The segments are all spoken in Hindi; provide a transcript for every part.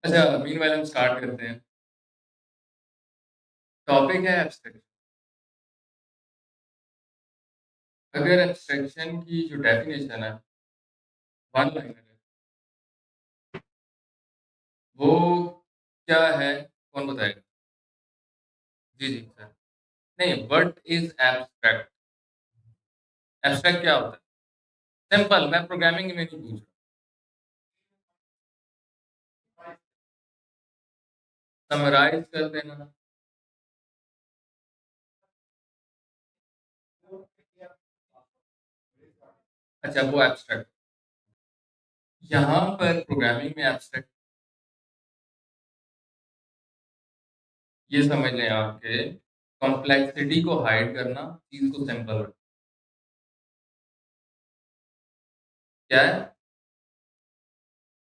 अच्छा, मीनवाइल हम स्टार्ट करते हैं। टॉपिक है एब्स्ट्रैक्शन। अगर एब्स्ट्रैक्शन की जो डेफिनेशन है, वन लाइनर है, वो क्या है? कौन बताएगा? जी, जी, सर। नहीं, व्हाट इज़ एब्स्ट्रैक्ट? एब्स्ट्रैक्ट क्या होता है? सिंपल, मैं प्रोग्रामिंग में नहीं पूछ रहा। समराइज़ कर देना। अच्छा, वो एब्स्ट्रैक्ट। यहाँ पर प्रोग्रामिंग में एब्स्ट्रैक्ट ये समझ लें आप कि कॉम्प्लेक्सिटी को हाइड करना, चीज़ को सिंपल रखना। क्या है?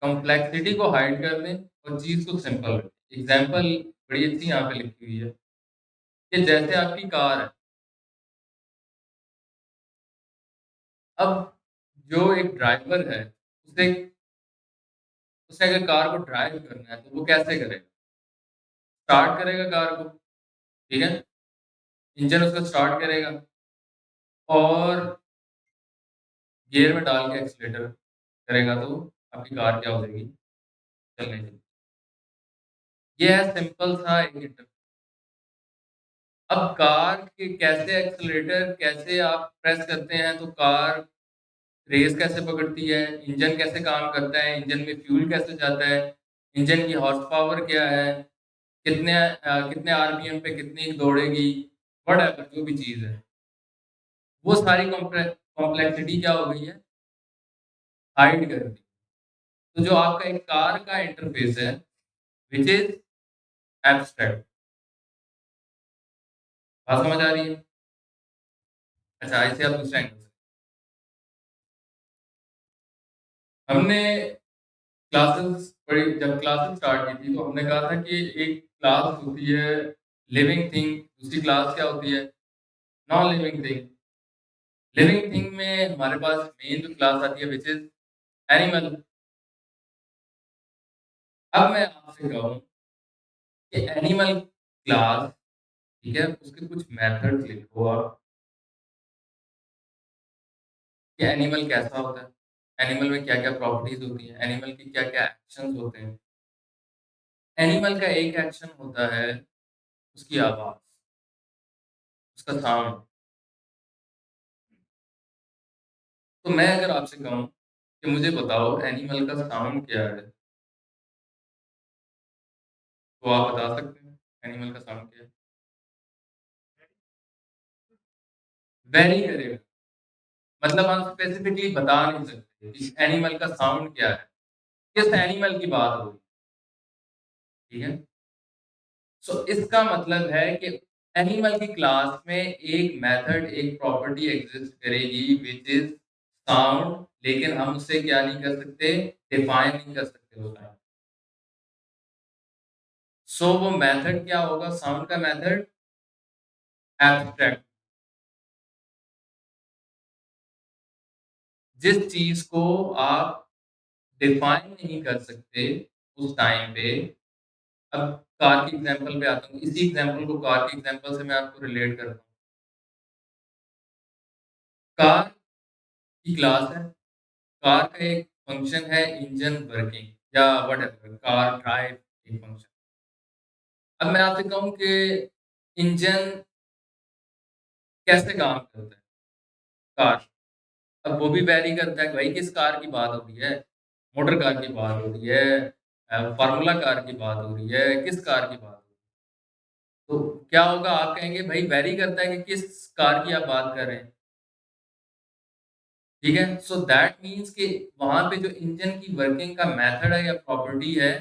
कॉम्प्लेक्सिटी को हाइड कर दें और चीज़ को सिंपल रखें। एग्ज़ाम्पल बड़ी अच्छी यहाँ पे लिखी हुई है कि जैसे आपकी कार है, अब जो एक ड्राइवर है, उसे उसे अगर कार को ड्राइव करना है, तो वो कैसे करेगा? स्टार्ट करेगा कार को, ठीक है? इंजन उसका स्टार्ट करेगा और गियर में डाल के एक्सीलेटर करेगा, तो आपकी कार क्या हो जाएगी? चलने लगेगी। ये है सिंपल सा एक इंटर अब कार के कैसे एक्सीलरेटर कैसे आप प्रेस करते हैं, तो कार रेस कैसे पकड़ती है, इंजन कैसे काम करता है, इंजन में फ्यूल कैसे जाता है, इंजन की हॉर्स पावर क्या है, कितने आरपीएम पे कितनी दौड़ेगी, व्हाटएवर जो भी चीज़ है। वो सारी कॉम्प्लेक्सिटी क्या हो गई है, हाइड कर दी। तो जो आपका एक कार का इंटरफ़ेस है, व्हिच इज़ एब्स्ट्रैक्ट। बात समझ आ रही है? अच्छा, इसे आप दूसरा एंगल से हमने क्लासेस पढ़ी जब क्लासेस स्टार्ट की थी, तो हमने कहा था कि एक क्लास होती है लिविंग थिंग, दूसरी क्लास क्या होती है? Non living thing. Living thing में हमारे पास मेन जो क्लास आती है व्हिच इज़ एनिमल। अब मैं आपसे कहूँ कि एनिमल क्लास, ठीक है, उसके कुछ मेथड्स लिखो आप कि एनिमल कैसा होता है? एनिमल में क्या-क्या प्रॉपर्टीज़ होती हैं? एनिमल के क्या-क्या एक्शंस होते हैं? एनिमल का एक एक्शन होता है उसकी आवाज़, उसका साउंड। तो मैं अगर आपसे कहूँ कि मुझे बताओ एनिमल का साउंड क्या है? तो आप बता सकते हैं एनिमल का साउंड क्या है? Very correct. मतलब हम स्पेसिफिकली बता नहीं सकते कि एनिमल का साउंड क्या है? किस एनिमल की बात हो रही है, ठीक है? सो इसका मतलब है कि एनिमल की क्लास में एक मेथड, एक प्रॉपर्टी एग्ज़िस्ट करेगी व्हिच इज़ साउंड, लेकिन हम उसे क्या नहीं कर सकते, डिफाइन नहीं कर सकते वो टाइम। सो वो मेथड क्या होगा साउंड का मेथड? एब्स्ट्रैक्ट। जिस चीज़ को आप डिफाइन नहीं कर सकते उस टाइम पे, अब कार की एग्ज़ाम्पल पे आता हूँ, इसी एग्ज़ाम्पल को कार के एग्ज़ाम्पल से मैं आपको रिलेट करता हूँ। कार की क्लास है, कार का एक फंक्शन है इंजन वर्किंग या व्हाटएवर कार ड्राइव एक फंक्शन। अब मैं आपसे कहूँ कि इंजन कैसे काम करता है, कार, अब वो भी वैरी करता है कि भाई किस कार की बात हो रही है? मोटर कार की बात हो रही है, फ़ॉर्मूला कार की बात हो रही है, किस कार की बात हो रही है? तो क्या होगा आप कहेंगे भाई वैरी करता है कि किस कार की आप बात कर रहे हैं, ठीक है? सो दैट मीन्स कि वहाँ पे जो इंजन की वर्किंग का मेथड है या प्रॉपर्टी है,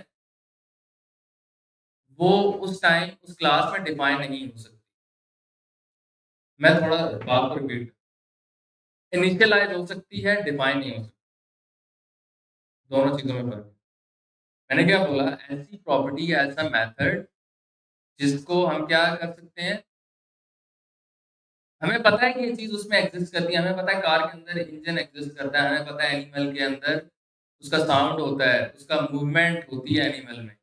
वो उस टाइम उस क्लास में डिफाइन नहीं हो सकती। मैं थोड़ा बात को रिपीट इनिशियलाइज़ हो सकती है, डिफाइन नहीं हो सकती, दोनों चीज़ों में फ़र्क है। मैंने क्या बोला ऐसी प्रॉपर्टी या ऐसा मेथड जिसको हम क्या कर सकते हैं, हमें पता है कि ये चीज़ उसमें एग्ज़िस्ट करती है, हमें पता है कार के अंदर इंजन एग्ज़िस्ट करता है, हमें पता है एनिमल के अंदर उसका साउंड होता है, उसका मूवमेंट होती है एनिमल में।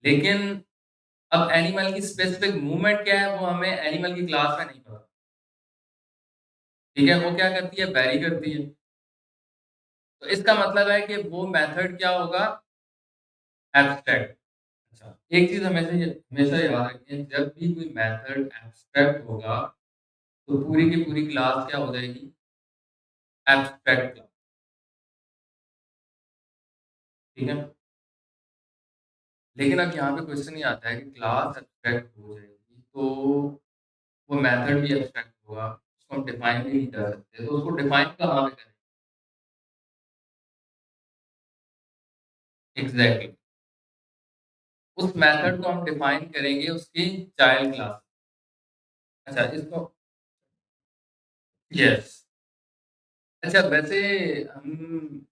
लेकिन अब एनिमल की स्पेसिफिक मूवमेंट क्या है, वो हमें एनिमल की क्लास में नहीं पता। ठीक है? वो क्या करती है, वैरी करती है। तो इसका मतलब है कि वो मेथड क्या होगा, एब्स्ट्रैक्ट। अच्छा, एक चीज़ हमेशा याद रखें, जब भी कोई मेथड एब्स्ट्रैक्ट होगा, तो पूरी की पूरी क्लास क्या हो जाएगी, एब्स्ट्रैक्ट क्लास। ठीक है? लेकिन अब यहाँ पे क्वेश्चन ये आता है कि क्लास एब्स्ट्रैक्ट हो जाएगी, तो वो मेथड भी एब्स्ट्रैक्ट होगा, उसको हम डिफाइन भी नहीं कर सकते, तो उसको डिफाइन कहाँ पे करें? एग्ज़ैक्टली। उस मेथड को हम डिफाइन करेंगे उसकी चाइल्ड क्लास। अच्छा, इसको यस। अच्छा, वैसे हम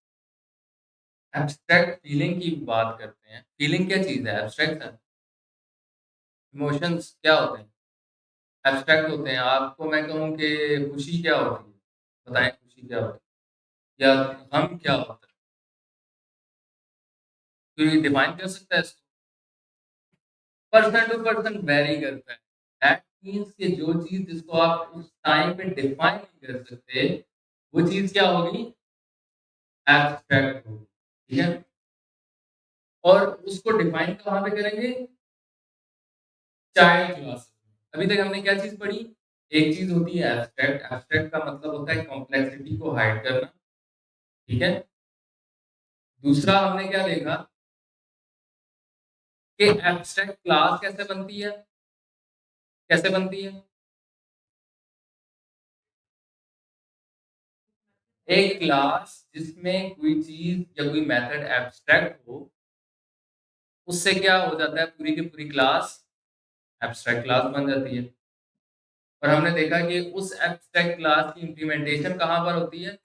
एब्स्ट्रैक्ट फीलिंग की बात करते हैं। फीलिंग क्या चीज़ है? एब्स्ट्रैक्शन, इमोशंस क्या होते हैं? एब्स्ट्रैक्ट होते हैं। आपको मैं कहूँ कि खुशी क्या होती है? बताएँ खुशी क्या होती है? या गम क्या होता है? कोई डिफाइन कर सकता है इसको? पर्सन टू पर्सन वैरी करता है। दैट मीन्स कि जो चीज़ जिसको आप उस टाइम पे डिफाइन नहीं कर सकते, वो चीज़ क्या होगी? एब्स्ट्रैक्ट होगी। ठीक है? और उसको डिफाइन कहाँ पे करेंगे? Child class. अभी तक हमने क्या चीज़ पढ़ी? एक चीज़ होती है एब्स्ट्रैक्ट, एब्स्ट्रैक्ट का मतलब होता है कॉम्प्लेक्सिटी को हाइड करना, ठीक है? दूसरा हमने क्या देखा कि एब्स्ट्रैक्ट क्लास कैसे बनती है? कैसे बनती है? एक क्लास जिसमें कोई चीज़ या कोई मेथड एब्स्ट्रैक्ट हो, उससे क्या हो जाता है पूरी की पूरी क्लास एब्स्ट्रैक्ट क्लास बन जाती है। और हमने देखा कि उस एब्स्ट्रैक्ट क्लास की इम्प्लीमेंटेशन कहाँ पर होती है?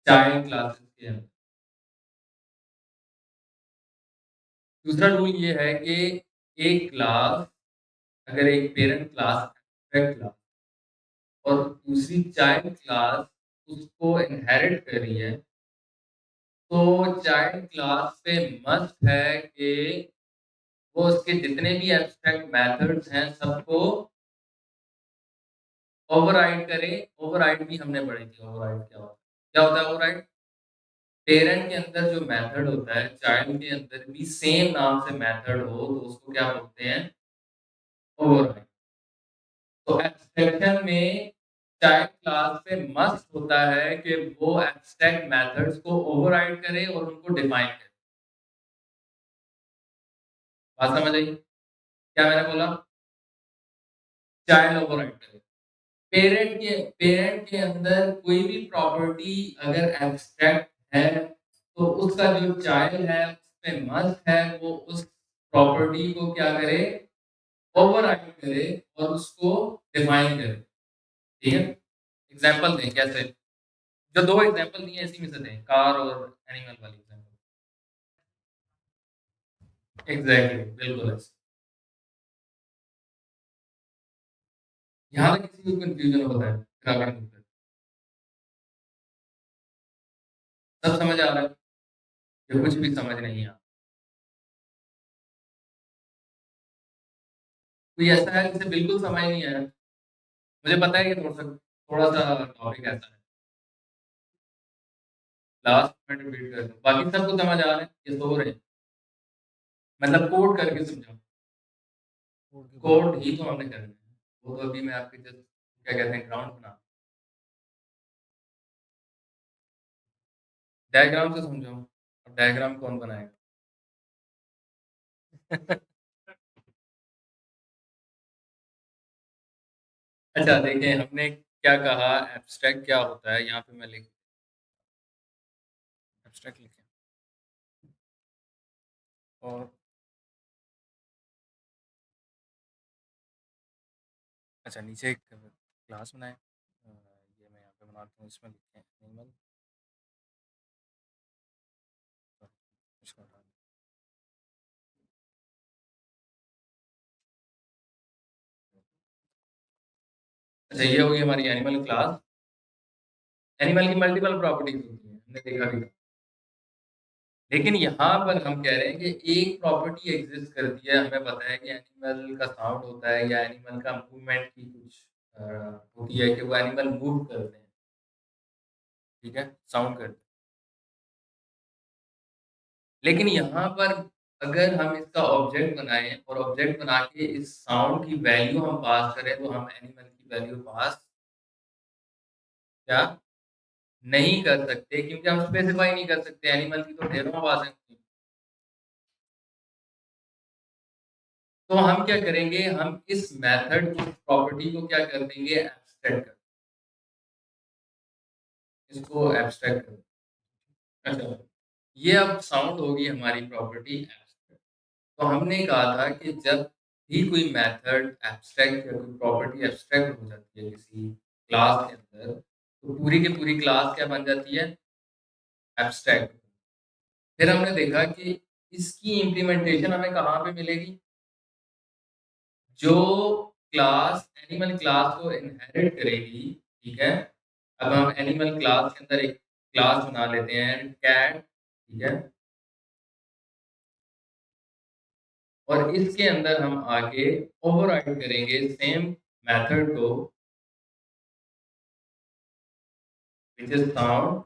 चाइल्ड क्लासेस के अंदर। दूसरा रूल ये है कि एक क्लास अगर एक पेरेंट क्लास एब्स्ट्रैक्ट क्लास और दूसरी चाइल्ड क्लास उसको इनहेरिट कर रही है, तो चाइल्ड क्लास पे मस्ट है कि वो उसके जितने भी एब्स्ट्रैक्ट मेथड्स हैं सबको ओवरराइड करे। ओवरराइड भी हमने पढ़ी थी, ओवरराइड क्या होता है? क्या होता है ओवरराइड? पेरेंट के अंदर जो मेथड होता है, चाइल्ड के अंदर भी सेम नाम से मेथड हो, तो उसको क्या बोलते हैं? ओवरराइड। तो एब्स्ट्रैक्शन में चाइल्ड क्लास पे मस्ट होता है कि वो एब्स्ट्रैक्ट मेथड्स को ओवरराइड करे और उनको डिफाइन करे। बात समझ आई? क्या मैंने बोला? चाइल्ड ओवरराइड करे। पेरेंट के अंदर कोई भी प्रॉपर्टी अगर एब्स्ट्रैक्ट है, तो उसका जो चाइल्ड है, उसपे मस्ट है वो उस प्रॉपर्टी को क्या करे? ओवरराइड करे और उसको डिफाइन करे। ठीक है? एग्ज़ाम्पल दें कैसे? जो 2 एग्ज़ाम्पल दिए हैं इसी में से दें, कार और एनिमल वाली एग्ज़ाम्पल। एग्ज़ैक्टली, बिल्कुल ऐसे। यहाँ तक किसी को कन्फ्यूज़न होता है, फिर आगे बढ़ते हैं। सब समझ आ रहा है? या कुछ भी समझ नहीं आ कोई ऐसा है जिसे बिल्कुल समझ नहीं आया? मुझे पता है कि थोड़ा-सा टॉपिक ऐसा है। लास्ट मिनट रिपीट कर दो। बाकी सबको समझ आ रहा है? ये सो रहे हैं? मतलब कोड करके समझाओ। कोड ही तो हमने करना है। वो तो अभी मैं आपके जस्ट क्या कहते हैं ग्राउंड बना डायग्राम से समझाऊँ। अब डायग्राम कौन बनाएगा? अच्छा देखिए हमने क्या कहा एब्स्ट्रैक्ट क्या होता है? यहाँ पे मैं लिख एब्स्ट्रैक्ट लिखें और अच्छा नीचे एक क्लास बनाएँ। ये मैं यहाँ पे बनाता हूँ इसमें लिखते हैं एनिमल इसको हटा दें। अच्छा ये हो गई हमारी एनिमल क्लास। एनिमल की मल्टीपल प्रॉपर्टीज़ होती हैं, हमने देखा भी था। लेकिन यहाँ पर हम कह रहे हैं कि एक प्रॉपर्टी एग्ज़िस्ट करती है, हमें पता है कि एनिमल का साउंड होता है या एनिमल का मूवमेंट की कुछ अ, होती है कि वो एनिमल मूव करते हैं, ठीक है? साउंड करते हैं। लेकिन यहाँ पर अगर हम इसका ऑब्जेक्ट बनाएँ और ऑब्जेक्ट बना के इस साउंड की वैल्यू हम पास करें, तो हम एनिमल की वैल्यू पास क्या नहीं कर सकते क्योंकि हम स्पेसिफ़ाई नहीं कर सकते, एनिमल की तो ढेरों आवाज़ें होती हैं। तो हम क्या करेंगे, हम इस मेथड को, प्रॉपर्टी को क्या कर देंगे, एब्स्ट्रैक्ट कर इसको एब्स्ट्रैक्ट कर अच्छा, ये अब साउंड होगी हमारी प्रॉपर्टी एब्स्ट्रैक्ट। तो हमने कहा था कि जब भी कोई मेथड एब्स्ट्रैक्ट या कोई प्रॉपर्टी एब्स्ट्रैक्ट हो जाती है किसी क्लास के अंदर, तो पूरी की पूरी क्लास क्या बन जाती है, एब्स्ट्रैक्ट। फिर हमने देखा कि इसकी इम्प्लीमेंटेशन हमें कहाँ पे मिलेगी? जो क्लास एनिमल क्लास को इनहेरिट करेगी, ठीक है? अब हम एनिमल क्लास के अंदर एक क्लास बना लेते हैं कैट, ठीक है? और इसके अंदर हम आके ओवरराइड करेंगे सेम मेथड को व्हिच इज़ साउंड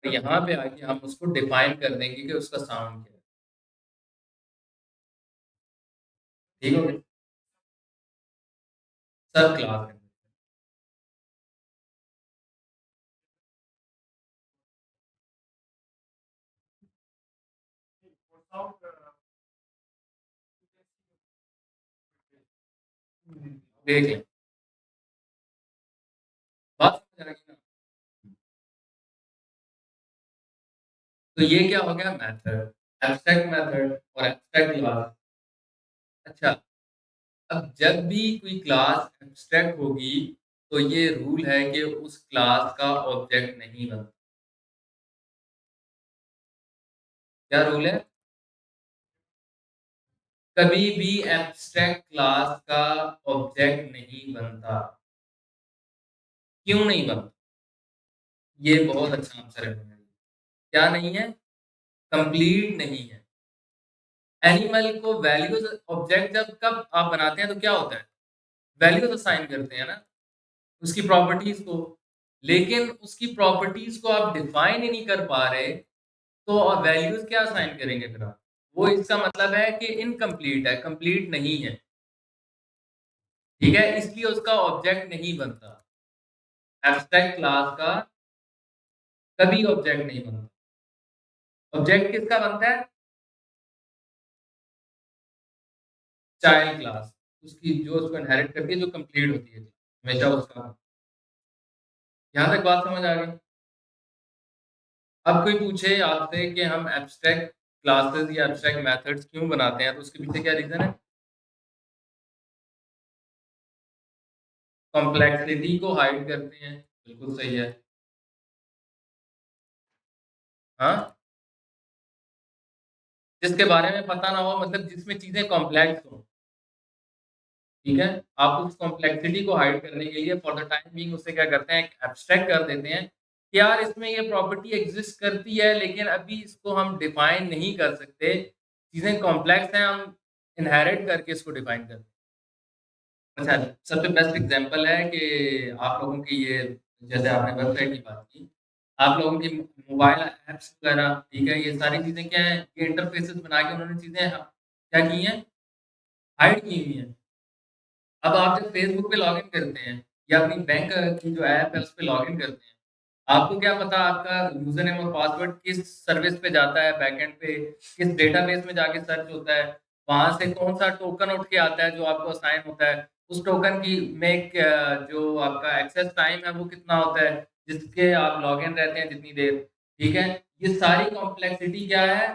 तो यहाँ पे आके हम उसको डिफाइन कर देंगे कि उसका साउंड क्या है। ठीक हो गया? सब क्लास है। देख लें, बात समझ आ गई ना? तो ये क्या हो गया मेथड, एब्स्ट्रैक्ट मेथड और एब्स्ट्रैक्ट क्लास। अच्छा, अब जब भी कोई क्लास एब्स्ट्रैक्ट होगी, तो ये रूल है कि उस क्लास का ऑब्जेक्ट नहीं बनता। क्या रूल है? कभी भी एब्स्ट्रैक्ट क्लास का ऑब्जेक्ट नहीं बनता। क्यों नहीं बनता? ये बहुत अच्छा आंसर है मेरा। क्या नहीं है? कंप्लीट नहीं है। एनिमल को वैल्यूज़ ऑब्जेक्ट जब कब आप बनाते हैं तो क्या होता है? वैल्यूज़ असाइन करते हैं ना, उसकी प्रॉपर्टीज़ को। लेकिन उसकी प्रॉपर्टीज़ को आप डिफाइन ही नहीं कर पा रहे, तो वैल्यूज़ क्या असाइन करेंगे फिर आप? वो इसका मतलब है कि इनकम्प्लीट है, कंप्लीट नहीं है। ठीक है? इसलिए उसका ऑब्जेक्ट नहीं बनता। एब्स्ट्रैक्ट क्लास का कभी ऑब्जेक्ट नहीं बनता। ऑब्जेक्ट किसका बनता है? Child class. उसकी जो उसको इनहेरिट करती है, जो कंप्लीट होती है, हमेशा उसका। यहाँ तक बात समझ आ गई? अब कोई पूछे आपसे कि हम एब्स्ट्रैक्ट क्लासेस या एब्स्ट्रैक्ट मेथड्स क्यों बनाते हैं, तो उसके पीछे क्या रीज़न है? कॉम्प्लेक्सिटी को हाइड करते हैं। बिल्कुल सही है। हाँ? जिसके बारे में पता ना हो मतलब जिसमें चीज़ें कॉम्प्लेक्स हों, ठीक है? आप उस कॉम्प्लेक्सिटी को हाइड करने के लिए फॉर द टाइम बीइंग उसे क्या करते हैं, एब्स्ट्रैक्ट कर देते हैं कि यार इसमें ये प्रॉपर्टी एक्ज़िस्ट करती है, लेकिन अभी इसको हम डिफाइन नहीं कर सकते। चीज़ें कॉम्प्लेक्स हैं, हम इनहेरिट करके इसको डिफाइन करते हैं। अच्छा, सबसे बेस्ट एग्ज़ाम्पल है कि आप लोगों की ये जैसे आपने वेबसाइट की बात की, आप लोगों की मोबाइल ऐप्स वगैरह, ठीक है? ये सारी चीज़ें क्या हैं, ये इंटरफ़ेसेस बना के उन्होंने चीज़ें क्या की हैं, हाइड की हुई हैं। अब आप जब फ़ेसबुक पे लॉगिन करते हैं या अपनी बैंक की जो ऐप है, उस पे लॉगिन करते हैं, आपको क्या पता आपका यूज़र नेम और पासवर्ड किस सर्विस पे जाता है, बैकएंड पे, किस डेटाबेस में जाके सर्च होता है, वहाँ से कौन-सा टोकन उठ के आता है जो आपको असाइन होता है, उस टोकन की में जो आपका एक्सेस टाइम है वो कितना होता है, जिसके आप लॉगिन रहते हैं जितनी देर, ठीक है? ये सारी कॉम्प्लेक्सिटी क्या है?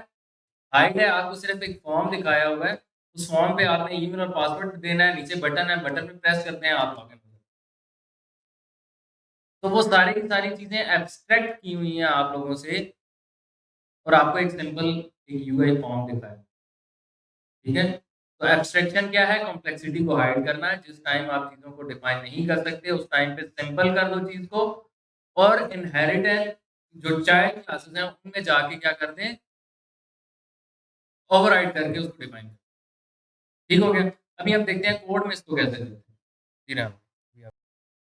हाइड है, आपको सिर्फ़ एक फॉर्म दिखाया हुआ है, उस फॉर्म पे आपने ईमेल और पासवर्ड देना है, नीचे बटन है, बटन पे प्रेस करते हैं, आप लॉगिन हो जाते हैं। तो वो सारी की सारी चीज़ें एब्स्ट्रैक्ट की हुई हैं आप लोगों से और आपको एक सिंपल एक यूआई फॉर्म दिखा है, ठीक है? तो एब्स्ट्रैक्शन क्या है? कॉम्प्लेक्सिटी को हाइड करना है, जिस टाइम आप चीज़ों को डिफाइन नहीं कर सकते, उस टाइम पे सिंपल कर दो चीज़ को और इनहेरिटेंस जो चाइल्ड क्लासेस हैं उनमें जाके क्या कर दें, ओवरराइड करके उसको डिफाइन कर। ठीक हो गया? अभी हम देखते हैं कोड में इसको कैसे देते हैं। जी राम।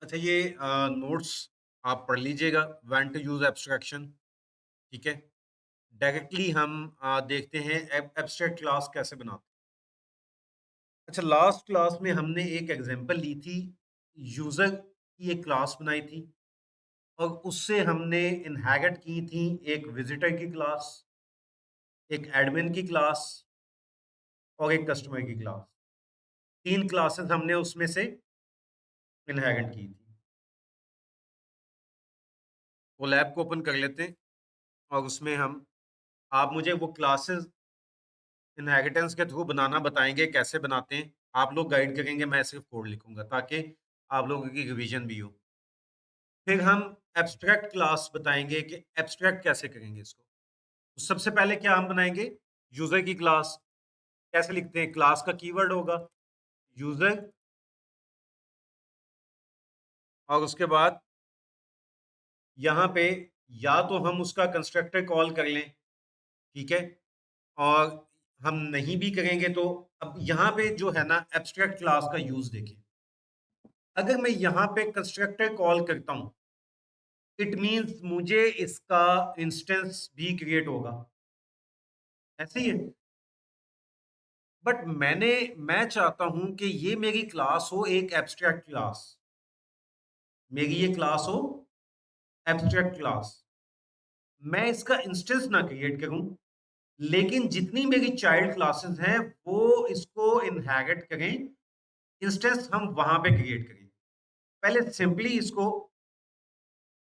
अच्छा, ये नोट्स आप पढ़ लीजिएगा, व्हेन टू यूज एब्स्ट्रैक्शन। ठीक है, डायरेक्टली हम देखते हैं एब्स्ट्रैक्ट क्लास कैसे बनाते हैं। अच्छा, लास्ट क्लास में हमने एक एग्जांपल ली थी, यूजर की एक क्लास बनाई थी और उससे हमने इनहेरिट की थी एक विजिटर की क्लास, एक एडमिन की क्लास और एक कस्टमर की क्लास। तीन क्लासेस हमने उसमें से इनहेरिट की थी। वो लैब को ओपन कर लेते हैं और उसमें हम आप मुझे वो क्लासेस इनहेरिटेंस के थ्रू बनाना बताएंगे, कैसे बनाते हैं। आप लोग गाइड करेंगे, मैं सिर्फ कोड लिखूंगा ताकि आप लोगों की रिवीजन भी हो। फिर हम एब्स्ट्रैक्ट क्लास बताएंगे कि एब्स्ट्रैक्ट कैसे करेंगे इसको। तो सबसे पहले क्या हम बनाएंगे, यूजर की क्लास। कैसे लिखते हैं, क्लास का कीवर्ड होगा यूजर और उसके बाद यहाँ पे या तो हम उसका कंस्ट्रक्टर कॉल कर लें, ठीक है, और हम नहीं भी करेंगे तो अब यहाँ पे जो है ना एब्स्ट्रैक्ट क्लास का यूज देखें। अगर मैं यहाँ पे कंस्ट्रक्टर कॉल करता हूं, इट मींस मुझे इसका इंस्टेंस भी क्रिएट होगा, ऐसे ही है। बट मैं चाहता हूं कि ये मेरी क्लास हो एक एब्स्ट्रैक्ट क्लास, मेरी ये क्लास हो एब्स्ट्रैक्ट क्लास। मैं इसका इंस्टेंस ना क्रिएट करूं, लेकिन जितनी मेरी चाइल्ड क्लासेस हैं वो इसको इनहेरिट करें, इंस्टेंस हम वहां पे क्रिएट करें। पहले सिंपली इसको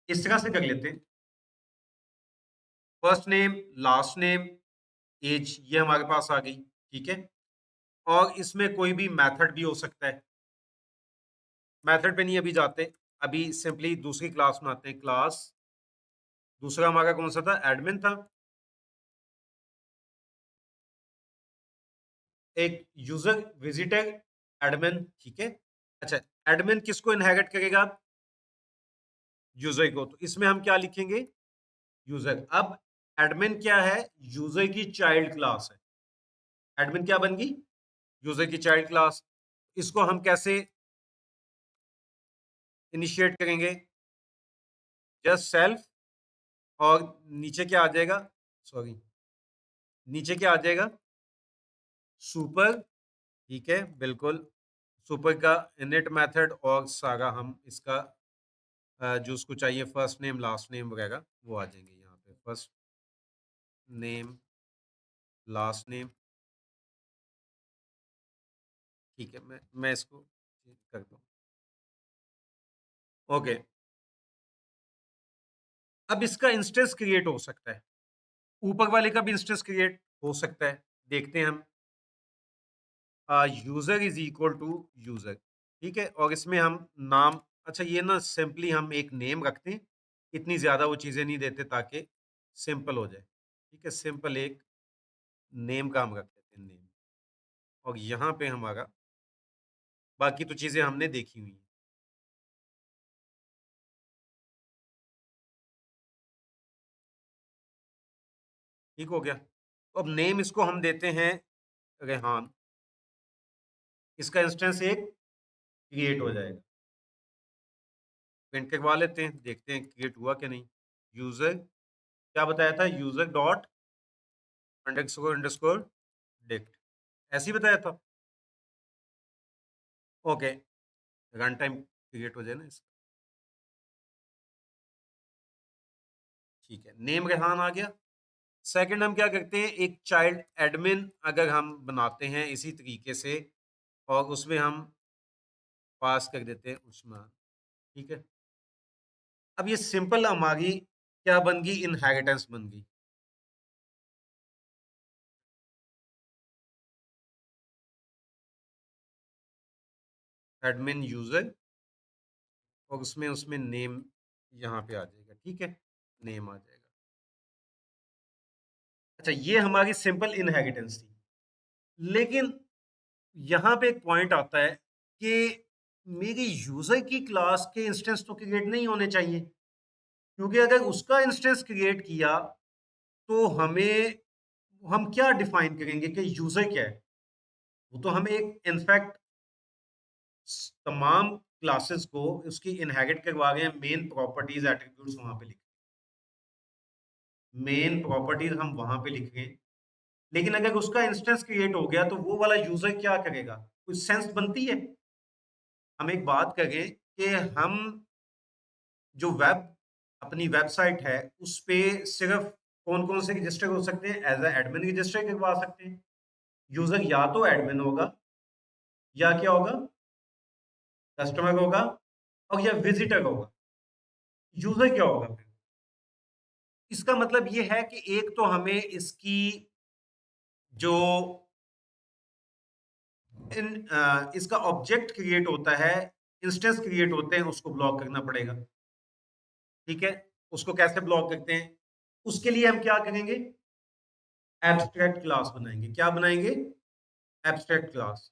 इस तरह से कर लेते हैं, first name, last name, age, ये हमारे पास आ गई। ठीक है, और इसमें कोई भी मेथड भी हो सकता है। मेथड पे नहीं अभी जाते, अभी सिंपली दूसरी क्लास बनाते हैं। क्लास दूसरा हमारा कौन सा था, एडमिन था। एक यूजर, विजिटर, एडमिन। ठीक है, अच्छा, एडमिन किसको इनहेरिट करेगा, यूजर को। तो इसमें हम क्या लिखेंगे, यूजर। अब एडमिन क्या है, यूजर की चाइल्ड क्लास है। एडमिन क्या बन गई, यूजर की चाइल्ड क्लास। इसको हम कैसे इनिशिएट करेंगे, जस्ट सेल्फ, और नीचे क्या आ जाएगा, सॉरी, नीचे क्या आ जाएगा, सुपर। ठीक है, बिल्कुल, सुपर का इनिट मेथड और सारा हम इसका जो उसको चाहिए फर्स्ट नेम लास्ट नेम वगैरह वो आ जाएंगे यहाँ पे। First name, last name. ठीक है, मैं इसको चेंज करता हूँ। ओके, अब इसका इंस्टेंस क्रिएट हो सकता है, ऊपर वाले का भी इंस्टेंस क्रिएट हो सकता है। देखते हैं हम, user is equal to user. ठीक है, और इसमें हम नाम, अच्छा ये ना सिंपली हम एक नेम रखते हैं, इतनी ज्यादा वो चीजें नहीं देते ताकि सिंपल हो जाए। ठीक है, सिंपल एक नेम का हम रख देते हैं, नेम। और यहाँ पे हमारा बाकी तो चीजें हमने देखी हुई हैं। ठीक हो गया, तो अब नेम इसको हम देते हैं रेहान। इसका इंस्टेंस एक क्रिएट हो जाएगा। प्रिंट करवा लेते हैं, देखते हैं क्रिएट हुआ कि नहीं। यूजर क्या बताया था, user dot underscore underscore dict, ऐसे ही बताया था। ओके, रन टाइम क्रिएट हो जाए ना इसका। ठीक है, नेम रेहान आ गया। सेकंड हम क्या करते हैं, एक चाइल्ड एडमिन अगर हम बनाते हैं इसी तरीके से, और उसमें हम पास कर देते हैं उस्मान। ठीक है, अब ये सिंपल हमारी क्या बन गई, इनहेरिटेंस बन गई। एडमिन यूजर, और उसमें उसमें नेम यहाँ पे आ जाएगा। ठीक है, नेम आ जाएगा। अच्छा, ये हमारी सिंपल इनहेरिटेंस थी। लेकिन यहाँ पे एक पॉइंट आता है कि मेरी यूजर की क्लास के इंस्टेंस तो क्रिएट नहीं होने चाहिए। क्योंकि अगर उसका इंस्टेंस क्रिएट किया तो हम क्या डिफाइन करेंगे कि यूजर क्या है? वो तो हमें एक इनफैक्ट तमाम क्लासेस को उसकी इनहेरिट करवा रहे हैं, मेन प्रॉपर्टीज एट्रीब्यूट्स वहां पे लिख, मेन प्रॉपर्टीज हम वहां पे लिख रहे हैं। लेकिन अगर उसका इंस्टेंस क्रिएट हो गया तो वो वाला यूजर क्या करेगा? कुछ सेंस बनती है? हम एक बात करें कि हम जो अपनी वेबसाइट है उस पे सिर्फ कौन कौन से रजिस्टर हो सकते हैं? एज ए एडमिन रजिस्टर करवा सकते हैं। यूजर या तो एडमिन होगा या क्या होगा, कस्टमर होगा, और या विजिटर होगा। यूजर क्या होगा फिर? इसका मतलब ये है कि एक तो हमें इसकी जो इसका ऑब्जेक्ट क्रिएट होता है, इंस्टेंस क्रिएट होते हैं, उसको ब्लॉक करना पड़ेगा। ठीक है, उसको कैसे ब्लॉक करते हैं? उसके लिए हम क्या करेंगे? एब्स्ट्रैक्ट क्लास बनाएंगे। क्या बनाएंगे? Abstract class.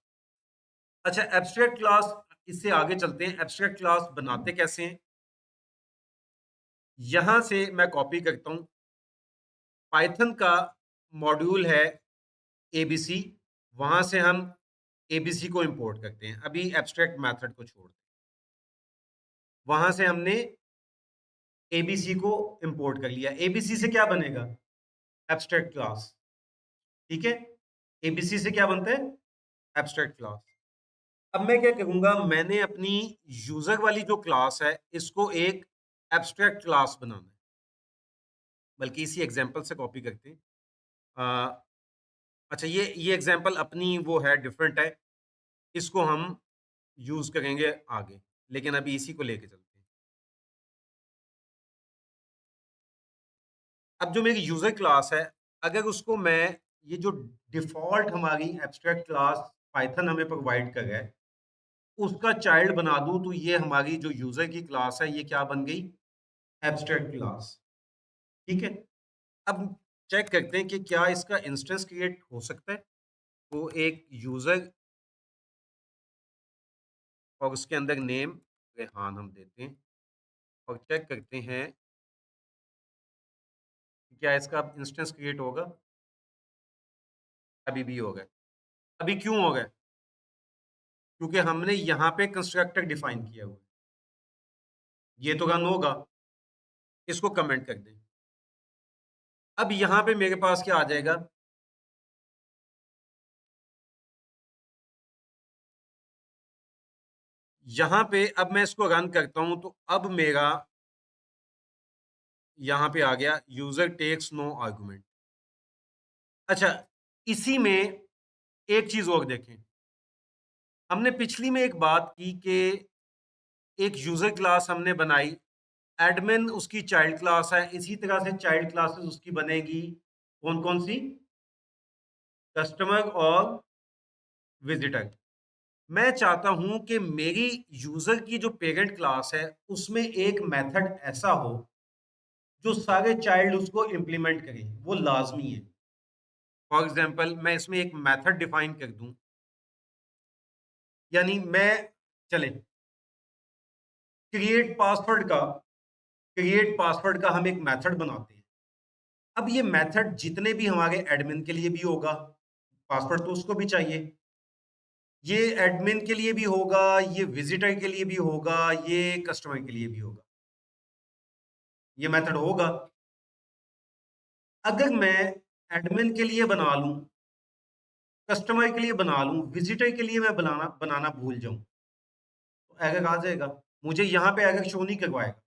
अच्छा, एब्स्ट्रैक्ट क्लास, इससे आगे चलते हैं। एब्स्ट्रैक्ट क्लास बनाते कैसे हैं? यहां से मैं कॉपी करता हूं। पाइथन का मॉड्यूल है एबीसी, वहां से हम एबीसी को इंपोर्ट करते हैं। अभी एब्स्ट्रैक्ट मेथड को छोड़ दें, वहां से हमने एबीसी को इंपोर्ट कर लिया। एबीसी से क्या बनेगा? Abstract class. ठीक है, एबीसी से क्या बनता है? Abstract class. अब मैं क्या करूंगा, मैंने अपनी यूजर वाली जो क्लास है इसको एक एब्स्ट्रैक्ट क्लास बनाना है। बल्कि इसी एग्जांपल से कॉपी करते हैं। अ, अच्छा, ये एग्जांपल अपनी वो है, डिफरेंट है, इसको हम यूज करेंगे आगे, लेकिन अभी इसी को लेके चलते हैं। अब जो मेरी यूजर क्लास है, अगर उसको मैं, ये जो डिफॉल्ट हमारी एब्स्ट्रैक्ट क्लास पाइथन हमें प्रोवाइड कर रहा है, उसका चाइल्ड बना दूं, तो ये हमारी जो यूजर की क्लास है ये क्या बन गई? Abstract class. ठीक है, अब चेक करते हैं कि क्या इसका इंस्टेंस क्रिएट हो सकता है। तो एक यूजर और उसके अंदर नेम रेहान हम देते हैं, और चेक करते हैं कि क्या इसका इंस्टेंस क्रिएट होगा। अभी भी होगा। अभी क्यों होगा? क्योंकि हमने यहाँ पे कंस्ट्रक्टर डिफाइन किया हुआ है। ये तो रन होगा, इसको कमेंट कर दें। अब यहाँ पे मेरे पास क्या आ जाएगा? यहाँ पे अब मैं इसको रन करता हूं तो अब मेरा यहाँ पे आ गया यूजर टेक्स नो आर्गुमेंट। अच्छा, इसी में एक चीज और देखें। हमने पिछली में एक बात की कि एक यूजर क्लास हमने बनाई, एडमिन उसकी चाइल्ड क्लास है, इसी तरह से चाइल्ड क्लासेस उसकी बनेगी। कौन कौन सी? कस्टमर और विजिटर। मैं चाहता हूं कि मेरी यूजर की जो पेरेंट क्लास है उसमें एक मेथड ऐसा हो जो सारे चाइल्ड उसको इंप्लीमेंट करें, वो लाजमी है। फॉर एग्जाम्पल, मैं इसमें एक मेथड डिफाइन कर दूं, यानी मैं, चले, क्रिएट पासवर्ड का हम एक मेथड बनाते हैं। अब ये मेथड जितने भी हमारे एडमिन के लिए भी होगा, पासवर्ड तो उसको भी चाहिए, ये एडमिन के लिए भी होगा, ये विजिटर के लिए भी होगा, ये कस्टमर के लिए भी होगा, ये मेथड होगा। अगर मैं एडमिन के लिए बना लूं, कस्टमर के लिए बना लूं, विजिटर के लिए मैं बनाना बनाना भूल जाऊं, तो एरर आ जाएगा। मुझे यहाँ पे एरर शो नहीं करवाएगा,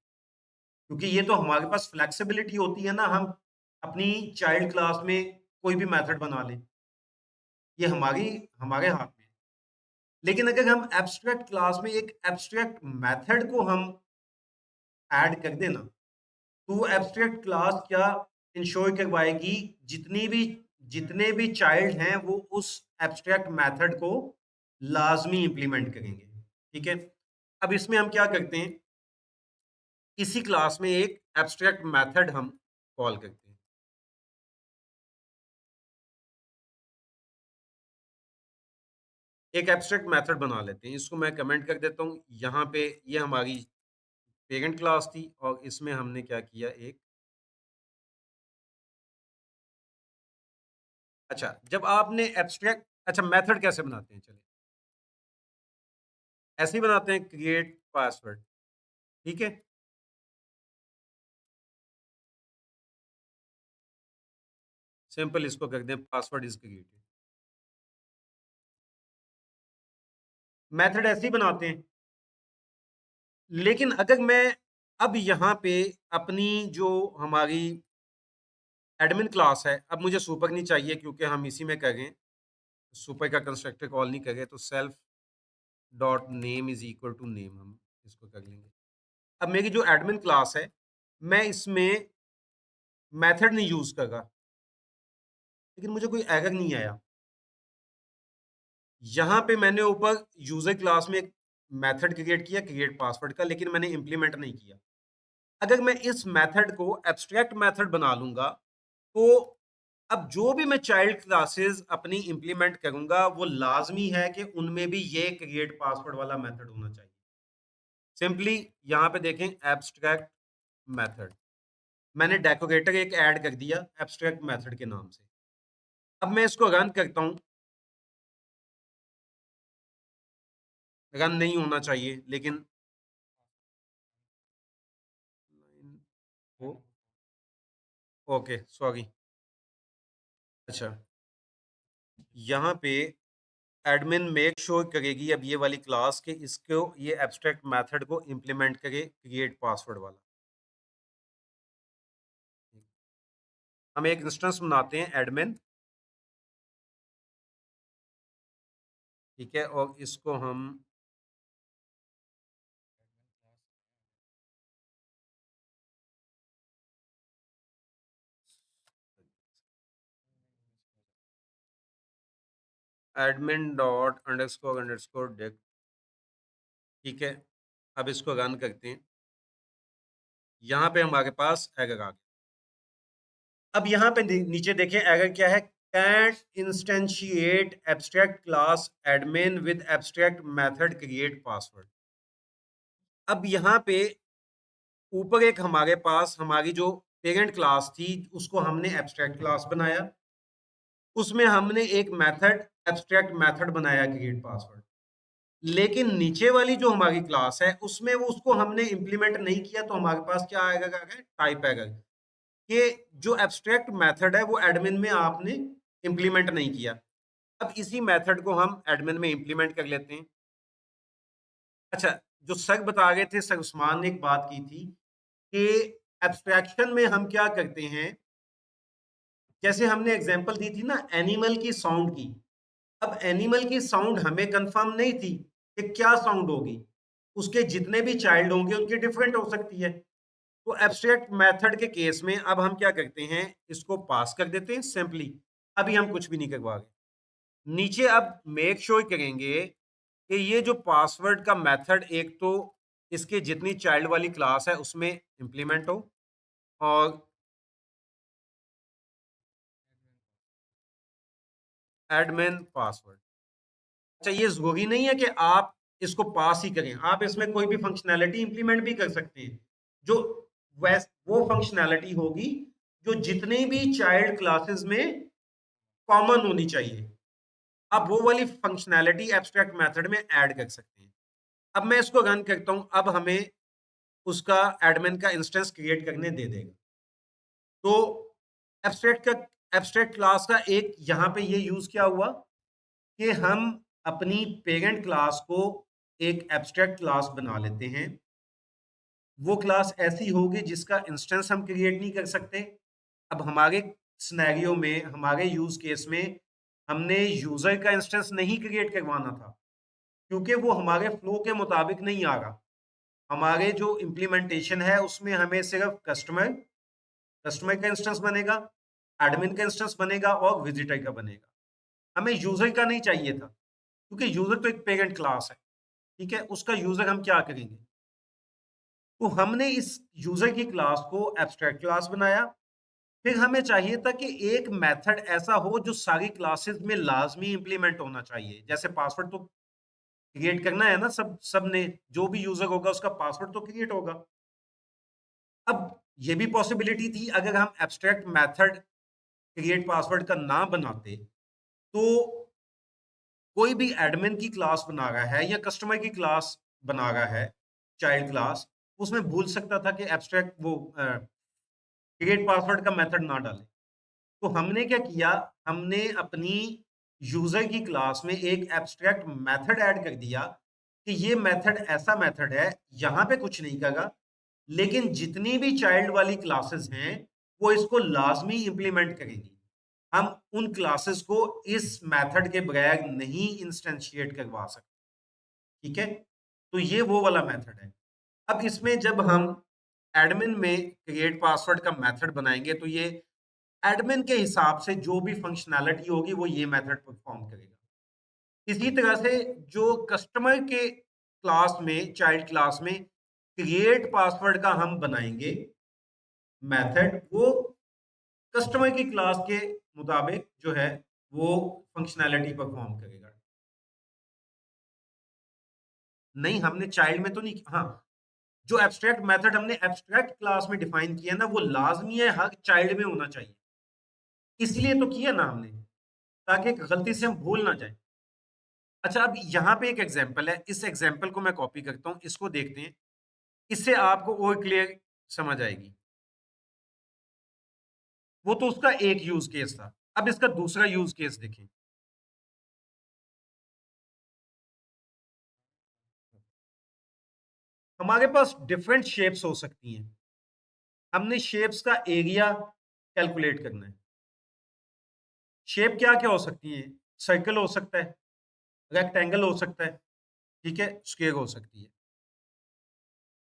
क्योंकि ये तो हमारे पास फ्लेक्सिबिलिटी होती है ना, हम अपनी चाइल्ड क्लास में कोई भी मेथड बना लें, ये हमारे हाथ में है। लेकिन अगर हम एब्स्ट्रैक्ट क्लास में एक एब्स्ट्रैक्ट मेथड को हम ऐड कर देना, तो एब्स्ट्रैक्ट क्लास क्या इंश्योर करवाएगी? जितने भी चाइल्ड हैं वो उस एब्स्ट्रैक्ट मेथड को लाजमी इंप्लीमेंट करेंगे। ठीक है, अब इसमें हम क्या करते हैं, इसी क्लास में एक एब्स्ट्रैक्ट मेथड हम कॉल करते हैं। एक एब्स्ट्रैक्ट मेथड बना लेते हैं, इसको मैं कमेंट कर देता हूँ। यहाँ पे ये हमारी पेरेंट क्लास थी और इसमें हमने क्या किया एक अच्छा, जब आपने एब्स्ट्रैक्ट अच्छा मेथड कैसे बनाते हैं चलिए, ऐसे ही बनाते हैं क्रिएट पासवर्ड, ठीक है? सिंपल इसको कर दें पासवर्ड इज़ क्रिएटेड। मेथड ऐसे ही बनाते हैं। लेकिन अगर मैं अब यहाँ पे अपनी जो हमारी एडमिन क्लास है, अब मुझे सुपर नहीं चाहिए क्योंकि हम इसी में करें, सुपर का कंस्ट्रक्टर कॉल नहीं करें तो self dot name is equal to name हम इसको कर लेंगे। अब मेरी जो एडमिन क्लास है, मैं इसमें मेथड नहीं यूज़ कर रहा, लेकिन मुझे कोई एरर नहीं आया। यहाँ पे मैंने ऊपर यूज़र क्लास में एक मेथड क्रिएट किया क्रिएट पासवर्ड का, लेकिन मैंने इम्प्लीमेंट नहीं किया। अगर मैं इस मेथड को एब्स्ट्रैक्ट मेथड बना लूँगा, तो अब जो भी मैं चाइल्ड क्लासेस अपनी इम्प्लीमेंट करूँगा, वो लाज़मी है कि उनमें भी ये क्रिएट पासवर्ड वाला मेथड होना चाहिए। सिंपली यहाँ पे देखें एब्स्ट्रैक्ट मेथड, मैंने डेकोरेटर एक ऐड कर दिया एब्स्ट्रैक्ट मेथड के नाम से। अब मैं इसको रन करता हूँ, रन नहीं होना चाहिए लेकिन ओ ओके सॉरी। अच्छा, यहाँ पे एडमिन मेक श्योर करेगी अब ये वाली क्लास के इसको ये एब्स्ट्रैक्ट मेथड को इम्प्लीमेंट करे क्रिएट पासवर्ड वाला। हम एक इंस्टेंस बनाते हैं एडमिन, ठीक है, और इसको हम एडमिन डॉट अंडरस्कोर डेक, ठीक है। अब इसको रन करते हैं, यहाँ पे हमारे पास एरर आ गया। अब यहाँ पे नीचे देखें एरर क्या है, can't instantiate abstract class admin with abstract method create password. अब यहाँ पे ऊपर एक हमारे पास हमारी जो पेरेंट क्लास थी उसको हमने एब्स्ट्रैक्ट क्लास बनाया, उसमें हमने एक मेथड एब्स्ट्रैक्ट मेथड बनाया क्रिएट पासवर्ड। लेकिन नीचे वाली जो हमारी क्लास है उसमें वो उसको हमने इम्प्लीमेंट नहीं किया, तो हमारे पास क्या आएगा टाइप आएगा कि जो एब्स्ट्रैक्ट मेथड है वो एडमिन में आपने इम्प्लीमेंट नहीं किया। अब इसी मेथड को हम एडमिन में इम्प्लीमेंट कर लेते हैं। अच्छा, जो सर बता रहे थे, सर उस्मान ने एक बात की थी कि एब्स्ट्रैक्शन में हम क्या करते हैं, जैसे हमने एग्जांपल दी थी ना एनिमल की साउंड की। अब एनिमल की साउंड हमें कंफर्म नहीं थी कि क्या साउंड होगी, उसके जितने भी चाइल्ड होंगे उनकी डिफरेंट हो सकती है। तो एब्स्ट्रैक्ट मेथड के केस में अब हम क्या करते हैं, इसको पास कर देते हैं सिंपली, अभी हम कुछ भी नहीं करवा रहे। नीचे अब मेक श्योर करेंगे कि ये जो पासवर्ड का मेथड एक तो इसके जितनी चाइल्ड वाली क्लास है उसमें इंप्लीमेंट हो, और एडमिन पासवर्ड। अच्छा, ये ज़रूरी नहीं है कि आप इसको पास ही करें, आप इसमें कोई भी फंक्शनैलिटी इंप्लीमेंट भी कर सकते हैं, जो वो फंक्शनैलिटी होगी जो जितने भी चाइल्ड क्लासेस में कॉमन होनी चाहिए। आप वो वाली फंक्शनैलिटी एब्स्ट्रैक्ट मेथड में ऐड कर सकते हैं। अब मैं इसको रन करता हूँ, अब हमें उसका एडमिन का इंस्टेंस क्रिएट करने दे देगा। तो एब्स्ट्रैक्ट क्लास का एक यहाँ पे ये यूज़ क्या हुआ कि हम अपनी पेरेंट क्लास को एक एब्स्ट्रैक्ट क्लास बना लेते हैं। वो क्लास ऐसी होगी जिसका इंस्टेंस हम क्रिएट नहीं कर सकते। अब हमारे सिनेरियो में, हमारे यूज़ केस में हमने यूज़र का इंस्टेंस नहीं क्रिएट करवाना था, क्योंकि वो हमारे फ्लो के मुताबिक नहीं आ रहा। हमारे जो इम्प्लीमेंटेशन है उसमें हमें सिर्फ कस्टमर कस्टमर का इंस्टेंस बनेगा, एडमिन का इंस्टेंस बनेगा और विजिटर का बनेगा। हमें यूज़र का नहीं चाहिए था, क्योंकि यूज़र तो एक पेरेंट क्लास है, ठीक है? उसका यूज़र हम क्या करेंगे? तो हमने इस यूज़र की क्लास को एब्स्ट्रैक्ट क्लास बनाया। फिर हमें चाहिए था कि एक मेथड ऐसा हो जो सारी क्लासेस में लाज़मी इम्प्लीमेंट होना चाहिए। जैसे पासवर्ड तो क्रिएट करना है ना, सब सबने जो भी यूज़र होगा उसका पासवर्ड तो क्रिएट होगा। अब ये भी पॉसिबिलिटी थी, अगर हम एब्स्ट्रैक्ट मेथड क्रिएट पासवर्ड का ना बनाते, तो कोई भी एडमिन की क्लास बना रहा है या कस्टमर की क्लास बना रहा है, चाइल्ड क्लास, उसमें भूल सकता था कि एब्स्ट्रैक्ट वो क्रिएट पासवर्ड का मेथड ना डाले। तो हमने क्या किया, हमने अपनी यूजर की क्लास में एक एब्स्ट्रैक्ट मेथड ऐड कर दिया कि ये मेथड ऐसा मेथड है, यहाँ पे कुछ नहीं करेगा, लेकिन जितनी भी चाइल्ड वाली क्लासेस हैं वो इसको लाजमी इंप्लीमेंट करेंगी। हम उन क्लासेस को इस मेथड के बगैर नहीं इंस्टेंशिएट करवा सकते। ठीक है, तो ये वो वाला मेथड है। अब इसमें जब हम एडमिन में क्रिएट पासवर्ड का मेथड बनाएंगे, तो ये एडमिन के हिसाब से जो भी फंक्शनैलिटी होगी वो ये मेथड परफॉर्म करेगा। इसी तरह से जो कस्टमर के क्लास में, चाइल्ड क्लास में क्रिएट पासवर्ड का हम बनाएंगे मेथड, वो कस्टमर की क्लास के मुताबिक जो है वो फंक्शनैलिटी परफॉर्म करेगा। नहीं, हमने चाइल्ड में तो नहीं, हाँ, जो एब्स्ट्रैक्ट मेथड हमने एब्स्ट्रैक्ट क्लास में डिफाइन किया ना, वो लाजमी है हर चाइल्ड में होना चाहिए। इसलिए तो किया ना हमने, ताकि गलती से हम भूल ना जाए। अच्छा, अब यहाँ पे एक एग्जांपल है, इस एग्जांपल को मैं कॉपी करता हूँ, इसको देखते हैं, इससे आपको और क्लियर समझ आएगी। वो तो उसका एक यूज केस था, अब इसका दूसरा यूज केस देखें। हमारे पास डिफरेंट शेप्स हो सकती हैं, हमने शेप्स का एरिया कैलकुलेट करना है। शेप क्या क्या हो सकती है? सर्कल हो सकता है, रेक्टेंगल हो सकता है, ठीक है, स्क्वायर हो सकती है।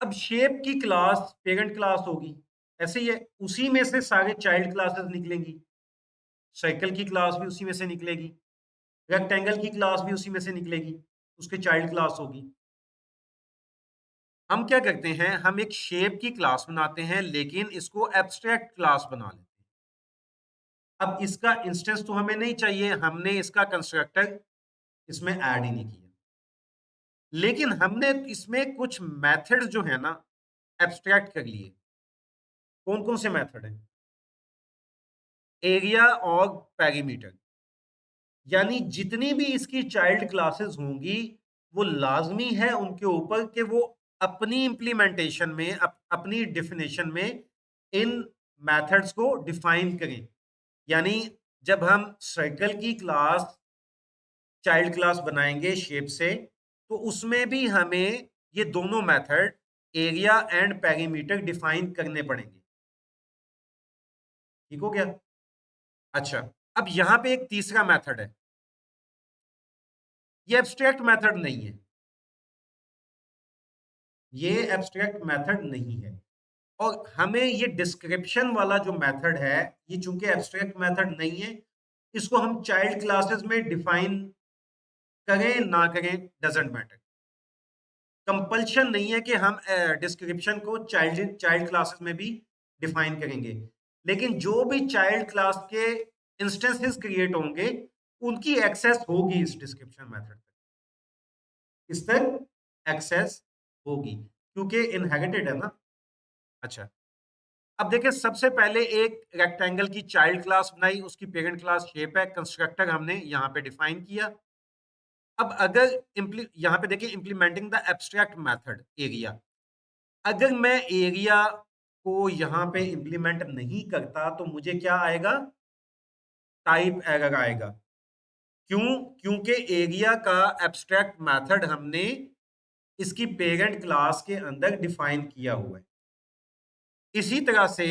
अब शेप की क्लास पेरेंट क्लास होगी, ऐसे ही है, उसी में से सारे चाइल्ड क्लासेस निकलेंगी। सर्कल की क्लास भी उसी में से निकलेगी, रेक्टेंगल की क्लास भी उसी में से निकलेगी, उसके चाइल्ड क्लास होगी। हम क्या करते हैं, हम एक शेप की क्लास बनाते हैं, लेकिन इसको एब्स्ट्रैक्ट क्लास बना लेते हैं। अब इसका इंस्टेंस तो हमें नहीं चाहिए, हमने इसका कंस्ट्रक्टर इसमें ऐड ही नहीं किया, लेकिन हमने इसमें कुछ मेथड्स जो है ना एब्स्ट्रैक्ट कर लिए। कौन कौन से मेथड हैं? एरिया और पेरीमीटर, यानी जितनी भी इसकी चाइल्ड क्लासेस होंगी, वो लाजमी है उनके ऊपर कि वो अपनी इंप्लीमेंटेशन में, अपनी डिफिनेशन में इन मेथड्स को डिफाइन करें। यानी जब हम सर्कल की क्लास, चाइल्ड क्लास बनाएंगे शेप से, तो उसमें भी हमें ये दोनों method area and perimeter define करने पड़ेंगे। ठीक हो गया? अच्छा, अब यहां पे एक तीसरा मेथड है, ये एब्स्ट्रैक्ट मेथड नहीं है, ये एब्स्ट्रैक्ट मेथड नहीं है, और हमें ये डिस्क्रिप्शन वाला जो मेथड है, ये चूंकि एब्स्ट्रैक्ट मेथड नहीं है, इसको हम चाइल्ड क्लासेस में डिफाइन करें ना करें डजेंट मैटर। कंपल्शन नहीं है कि हम डिस्क्रिप्शन को चाइल्ड चाइल्ड क्लासेस में भी डिफाइन करेंगे, लेकिन जो भी चाइल्ड क्लास के इंस्टेंसेस क्रिएट होंगे, उनकी एक्सेस होगी इस डिस्क्रिप्शन मेथड तक, इस तक एक्सेस होगी, क्योंकि इनहेरिटेड है ना। अच्छा, अब देखिए, सबसे पहले एक रेक्टेंगल की चाइल्ड क्लास बनाई, उसकी पेरेंट क्लास शेप है, कंस्ट्रक्टर हमने यहाँ पे डिफाइन किया। अब अगर यहाँ पे देखिए, implementing the abstract method area, अगर मैं एरिया को यहाँ पे इंप्लीमेंट नहीं करता, तो मुझे क्या आएगा? टाइप एरर आएगा। क्यों? क्योंकि एरिया का एब्स्ट्रैक्ट मेथड हमने इसकी पेरेंट क्लास के अंदर डिफाइन किया हुआ है। इसी तरह से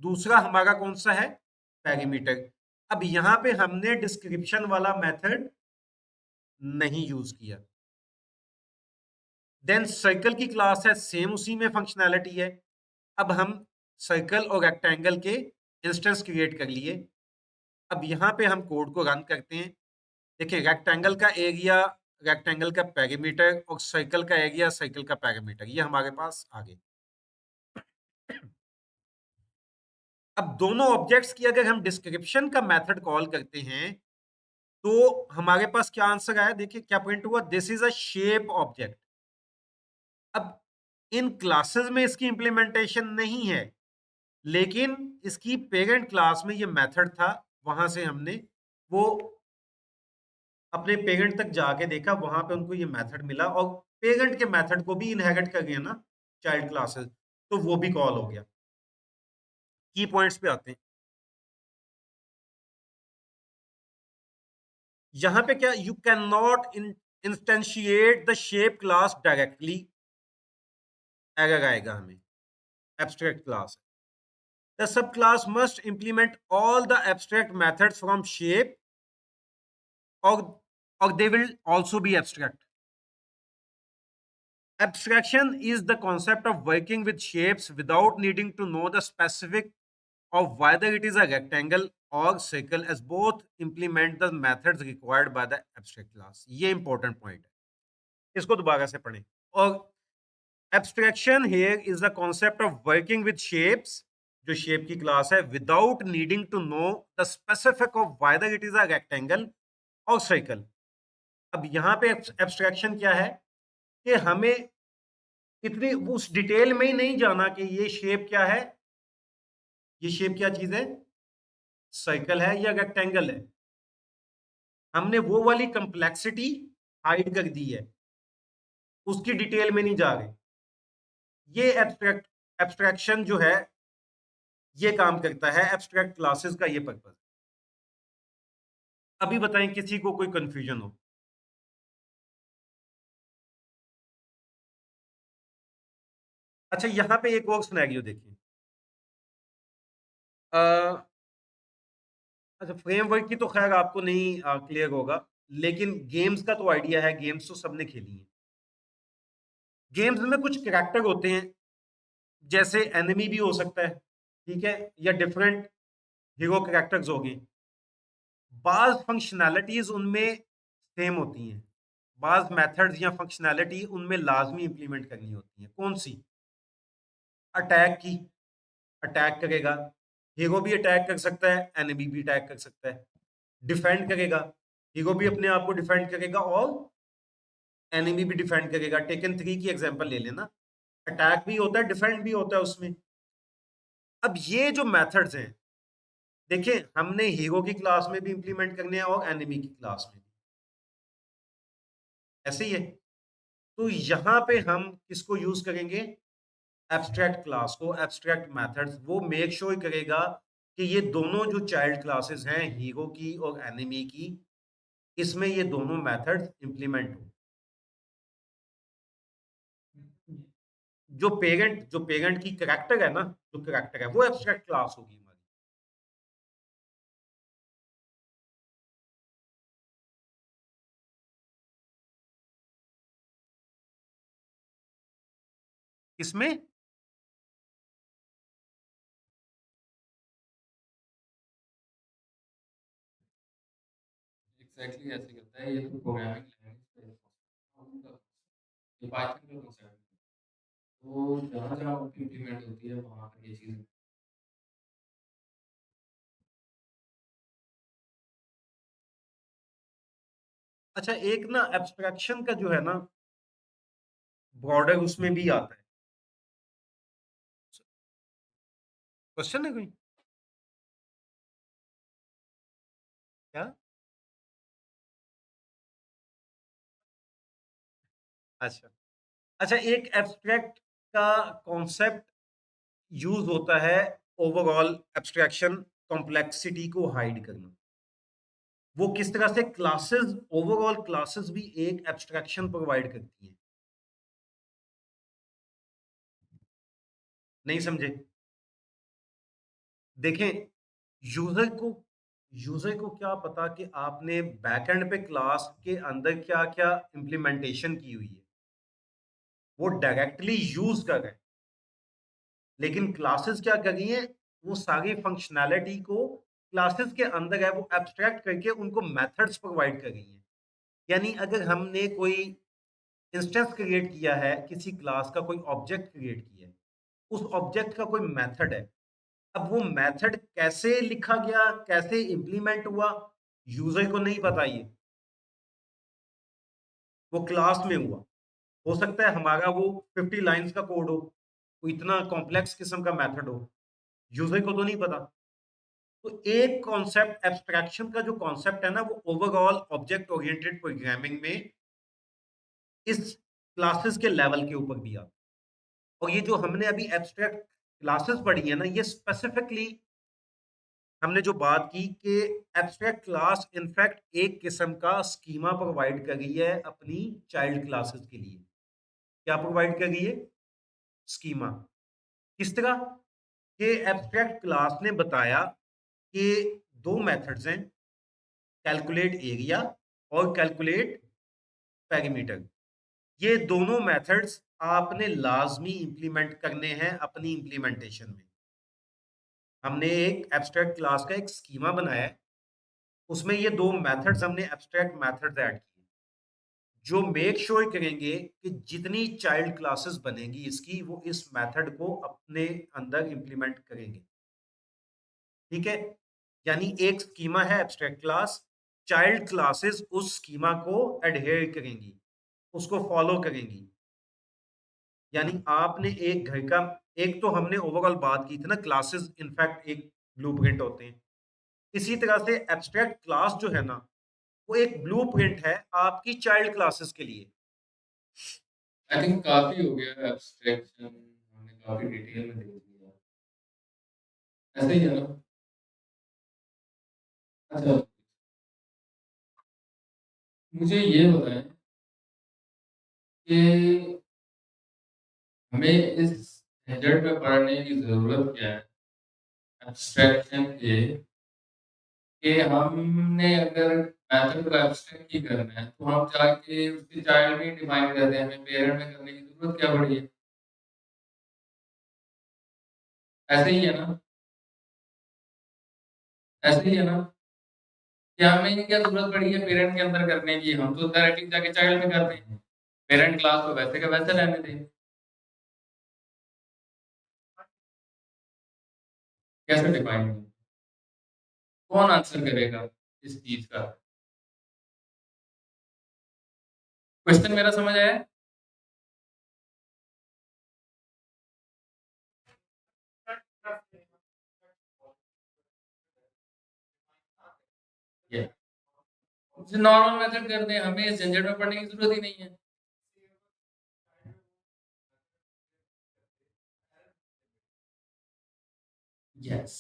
दूसरा हमारा कौन सा है? पेरीमीटर। अब यहां पे हमने डिस्क्रिप्शन वाला मेथड नहीं यूज किया। देन सर्कल की क्लास है, सेम उसी में फंक्शनैलिटी है। अब हम सर्कल और रेक्टेंगल के इंस्टेंस क्रिएट कर लिए। अब यहाँ पे हम कोड को रन करते हैं। देखिए, रेक्टेंगल का एरिया, रेक्टेंगल का पेरीमीटर, और सर्कल का एरिया, सर्कल का पेरीमीटर, ये हमारे पास आ गए। अब दोनों ऑब्जेक्ट्स की अगर हम डिस्क्रिप्शन का मेथड कॉल करते हैं, तो हमारे पास क्या आंसर आया? देखिए क्या प्रिंट हुआ, this is a shape object. अब इन क्लासेस में इसकी इम्प्लीमेंटेशन नहीं है, लेकिन इसकी पेरेंट क्लास में ये मेथड था, वहां से हमने वो अपने पेरेंट तक जाके देखा, वहां पे उनको ये मेथड मिला और पेरेंट के मेथड को भी इनहेरिट कर गया ना चाइल्ड क्लासेस, तो वो भी कॉल हो गया। की पॉइंट्स पे आते हैं। यहां पे क्या, you can not instantiate the shape class directly, error आएगा हमें, abstract class. The sub class must implement all the abstract methods from shape और they will also be abstract. Abstraction is the concept of working with shapes without needing to know the specific of whether it is a rectangle or circle, as both implement the methods required by the abstract class. ये important point है, इसको दोबारा से पढ़ें। और abstraction here is the concept of working with shapes, जो shape की class है, without needing to know the specific of whether it is a rectangle or circle. अब यहाँ पे abstraction क्या है कि हमें इतनी उस डिटेल में ही नहीं जाना कि ये शेप क्या है, ये शेप क्या चीज है, सर्कल है या रेक्टेंगल है। हमने वो वाली कंप्लेक्सिटी हाइड कर दी है, उसकी डिटेल में नहीं जा रहे। ये एब्स्ट्रैक्शन जो है ये काम करता है, एब्स्ट्रैक्ट क्लासेस का ये पर्पस। अभी बताएं किसी को कोई कंफ्यूजन हो। अच्छा, यहां पे एक और सिनेरियो देखिए। अच्छा, फ्रेमवर्क की तो खैर आपको नहीं क्लियर होगा, लेकिन गेम्स का तो आइडिया है, गेम्स तो सबने खेली है। गेम्स में कुछ कैरेक्टर होते हैं, जैसे एनिमी भी हो सकता है, ठीक है, या डिफरेंट हीरो कैरेक्टर्स हो गए। बाज फंक्शनैलिटीज उनमें सेम होती हैं, बाज मेथड्स या फंक्शनैलिटी उनमें लाजमी इंप्लीमेंट करनी होती है। कौन सी? अटैक की, अटैक करेगा, हीरो भी अटैक कर सकता है, एनिमी भी अटैक कर सकता है। डिफेंड करेगा, हीरो भी अपने आप को डिफेंड करेगा और एनिमी भी डिफेंड करेगा। टेकन 3 की एग्जांपल ले लेना, अटैक भी होता है, डिफेंड भी होता है उसमें। अब ये जो मेथड्स हैं, देखिए हमने हीरो की क्लास में भी इंप्लीमेंट करने हैं और एनिमी की क्लास में भी, ऐसे ही है। तो यहां पे हम किसको यूज करेंगे? एब्स्ट्रैक्ट क्लास को, एब्स्ट्रैक्ट मेथड्स। वो मेक श्योर करेगा कि ये दोनों जो चाइल्ड क्लासेस हैं, हीरो की और एनिमी की, इसमें ये दोनों मेथड्स इंप्लीमेंट हो। जो पेरेंट की करेक्टर है ना, जो करेक्टर है वो एब्स्ट्रैक्ट क्लास होगी हमारी। इसमें एग्ज़ैक्टली ऐसे करता है, ये तो प्रोग्रामिंग लैंग्वेज पे मतलब ये पाइथन का कॉन्सेप्ट है। तो जहाँ-जहाँ इम्प्लीमेंट होती है वहाँ पर ये चीज़ अच्छा, एक ना एब्स्ट्रैक्शन का जो है ना बॉर्डर उसमें भी आता है। क्वेश्चन है कोई? क्या? अच्छा, अच्छा, एक एब्स्ट्रैक्ट का कॉन्सेप्ट यूज होता है ओवरऑल एब्स्ट्रैक्शन कॉम्प्लेक्सिटी को हाइड करना। वो किस तरह से, क्लासेस, ओवरऑल क्लासेस भी एक एब्स्ट्रैक्शन प्रोवाइड करती हैं। नहीं समझे? देखें, यूजर को यूजर को क्या पता कि आपने बैकएंड पे क्लास के अंदर क्या क्या इंप्लीमेंटेशन की हुई है। वो डायरेक्टली यूज कर रहे हैं, लेकिन क्लासेस क्या कर रही हैं, वो सारी फंक्शनैलिटी को क्लासेस के अंदर है वो एब्स्ट्रैक्ट करके उनको मेथड्स प्रोवाइड कर रही हैं। यानी अगर हमने कोई इंस्टेंस क्रिएट किया है, किसी क्लास का कोई ऑब्जेक्ट क्रिएट किया है, उस ऑब्जेक्ट का कोई मेथड है, अब वो मेथड कैसे लिखा गया, कैसे इंप्लीमेंट हुआ, यूजर को नहीं पता। ये वो क्लास में हुआ, हो सकता है हमारा वो 50 लाइन्स का कोड हो, वो इतना कॉम्प्लेक्स किस्म का मेथड हो, यूज़र को तो नहीं पता। तो एक कॉन्सेप्ट एब्स्ट्रैक्शन का जो कॉन्सेप्ट है ना, वो ओवरऑल ऑब्जेक्ट ओरिएंटेड प्रोग्रामिंग में इस क्लासेस के लेवल के ऊपर भी आता है। और ये जो हमने अभी एब्स्ट्रैक्ट क्लासेस पढ़ी है ना, ये स्पेसिफिकली हमने जो बात की कि एब्स्ट्रैक्ट क्लास इनफैक्ट एक किस्म का स्कीमा प्रोवाइड कर रही है अपनी चाइल्ड क्लासेस के लिए। क्या प्रोवाइड कर रही है? स्कीमा। किस तरह कि एब्स्ट्रैक्ट क्लास ने बताया कि दो मेथड्स हैं, कैलकुलेट एरिया और कैलकुलेट पेरीमीटर। ये दोनों मेथड्स आपने लाजमी इंप्लीमेंट करने हैं अपनी इंप्लीमेंटेशन में। हमने एक एब्स्ट्रैक्ट क्लास का एक स्कीमा बनाया है, उसमें ये दो मेथड्स हमने एब्स्ट्रैक्ट मेथड्स ऐड किए जो मेक श्योर करेंगे कि जितनी चाइल्ड क्लासेस बनेगी इसकी, वो इस मेथड को अपने अंदर इंप्लीमेंट करेंगे। ठीक है? यानी एक स्कीमा है एब्स्ट्रैक्ट क्लास, चाइल्ड क्लासेस उस स्कीमा को एडहेयर करेंगी, उसको फॉलो करेंगी। यानी आपने एक घर का, एक तो हमने ओवरऑल बात की थी ना, क्लासेस इनफैक्ट एक ब्लूप्रिंट होते हैं। इसी तरह से एब्स्ट्रैक्ट क्लास जो है ना, वो एक ब्लूप्रिंट है आपकी चाइल्ड क्लासेस के लिए। आई थिंक काफ़ी हो गया एब्स्ट्रैक्शन, हमने काफ़ी डिटेल में देख लिया। ऐसे ही है ना? अच्छा, मुझे ये बताएँ कि हमें इस झंझट में पड़ने की ज़रूरत क्या है एब्स्ट्रैक्शन के, कि हमने अगर मेथड को एब्स्ट्रैक्ट ही करना है, तो हम जाके उसकी चाइल्ड में डिफाइन कर दें, हमें पेरेंट में करने की ज़रूरत क्या पड़ी है? ऐसे ही है ना? ऐसे ही है ना? कि हमें क्या ज़रूरत पड़ी है पेरेंट के अंदर करने की? हम तो डायरेक्टली जाके चाइल्ड में करते हैं। पेरेंट क्लास को वैसे का वैसे रहने दें। कैसे डिफाइन करें? कौन आंसर करेगा इस चीज़ का? क्वेश्चन मेरा समझ आया? ये नॉर्मल मेथड कर दें, हमें इस झंझट में पड़ने की ज़रूरत ही नहीं है। यस।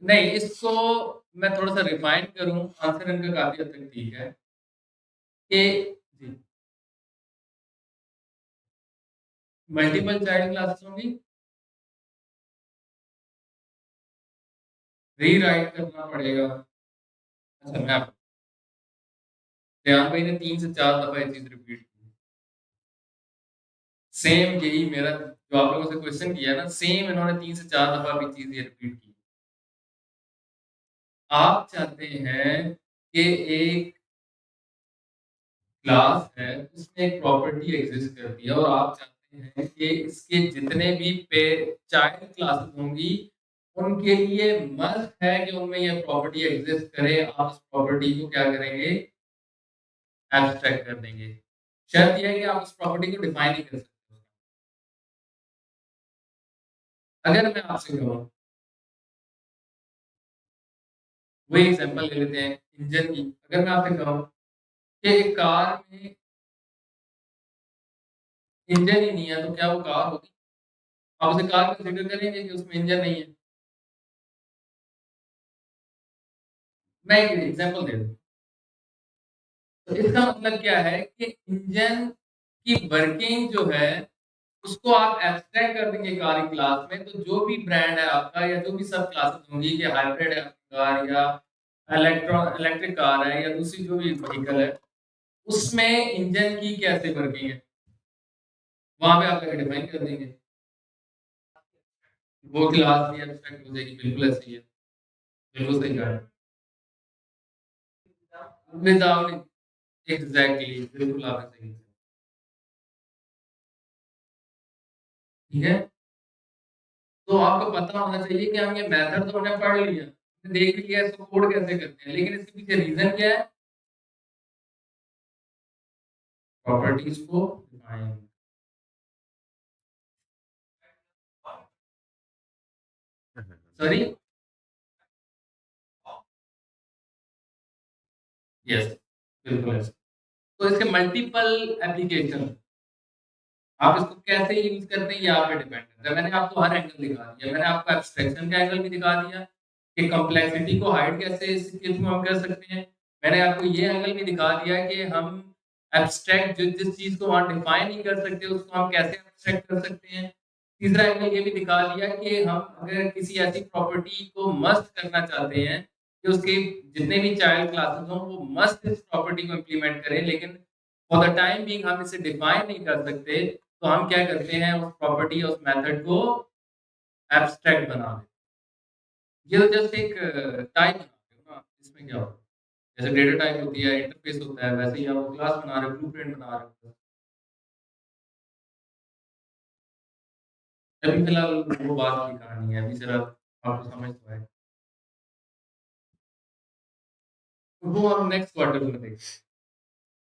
नहीं, इसको मैं थोड़ा-सा रिफाइन करूँ, आंसर इनका काफ़ी हद तक ठीक है कि जी, मल्टीपल चाइल्ड क्लासेस होंगी, रीराइट करना पड़ेगा। अच्छा, मैं आपको रेहान भाई ने 3 से 4 दफ़ा ये चीज़ रिपीट की। सेम यही मेरा जो आप लोगों से क्वेश्चन किया ना, सेम इन्होंने 3 से 4 दफ़ा भी चीज़ ये रिपीट की। आप चाहते हैं कि एक क्लास है, उसमें एक प्रॉपर्टी एग्ज़िस्ट करती है और आप चाहते हैं कि इसके जितने भी पे चाइल्ड क्लासेस होंगी, उनके लिए मस्ट है कि उनमें ये प्रॉपर्टी एग्ज़िस्ट करे। आप उस प्रॉपर्टी को क्या करेंगे? एब्स्ट्रैक्ट कर देंगे। शर्त ये है कि आप उस प्रॉपर्टी को डिफाइन नहीं कर सकते। अगर मैं आपसे कहूँ, वही एग्ज़ाम्पल ले लेते हैं इंजन की। अगर मैं आपसे कहूँ कि एक कार में इंजन ही नहीं है, तो क्या वो कार होगी? आप उसे कार कंसीडर करेंगे कि उसमें इंजन नहीं है? मैं एक एग्ज़ाम्पल दे दूँ। तो इसका मतलब क्या है कि इंजन की वर्किंग जो है, उसको आप एब्स्ट्रैक्ट कर देंगे कार की क्लास में, तो जो भी ब्रांड है आपका या जो भी सब क्लासेस होंगी कि हाइब्रिड है आपकी कार या इलेक्ट्रिक कार है या दूसरी जो भी व्हीकल है, उसमें इंजन की कैसे वर्किंग है, वहाँ पे आप जाके डिफाइन कर देंगे। वो क्लास भी एब्स्ट्रैक्ट हो जाएगी, बिल्कुल ऐसे ही है। बिल्कुल सही कहा है। विदाउट एग्ज़ैक्टली बिल्कुल आपने सही कहा। ठीक है? तो आपको पता होना चाहिए कि हम ये मेथड तो हमने पढ़ लिया, हमने देख लिया इसको कोड कैसे करते हैं, लेकिन इसके पीछे रीज़न क्या है? प्रॉपर्टीज को डिफाइन। सॉरी। यस, बिल्कुल ऐसे। तो इसके मल्टीपल एप्लीकेशन, आप इसको कैसे यूज़ करते हैं ये आप पे डिपेंड करता है। मैंने आपको हर एंगल दिखा दिया। मैंने आपको एब्स्ट्रैक्शन का एंगल भी दिखा दिया कि कम्प्लेक्सिटी को हाइड कैसे इसके थ्रू हम कर सकते हैं। मैंने आपको ये एंगल भी दिखा दिया कि हम एब्स्ट्रैक्ट जिस चीज़ को वहाँ डिफाइन नहीं कर सकते उसको हम कैसे एब्स्ट्रैक्ट कर सकते हैं। तीसरा एंगल ये भी दिखा दिया कि हम अगर किसी ऐसी प्रॉपर्टी को मस्ट करना चाहते हैं कि उसके जितने भी चाइल्ड क्लासेस हों वो मस्ट इस प्रॉपर्टी को इम्प्लीमेंट करें, लेकिन फॉर द टाइम बीइंग हम इसे डिफाइन नहीं कर सकते, तो हम क्या करते हैं उस प्रॉपर्टी उस मेथड को एब्स्ट्रैक्ट बना देते हैं। ये तो जस्ट एक टाइप बनाते हो ना, इसमें क्या होता है? जैसे डेटा टाइप होती है, इंटरफ़ेस होता है, वैसे ही आप क्लास बना रहे हो, ब्लूप्रिंट बना रहे हो। अभी फिलहाल वो बात की कहानी है, अभी ज़रा आपको समझ तो आए। वो हम नेक्स्ट क्वार्टर में देखेंगे।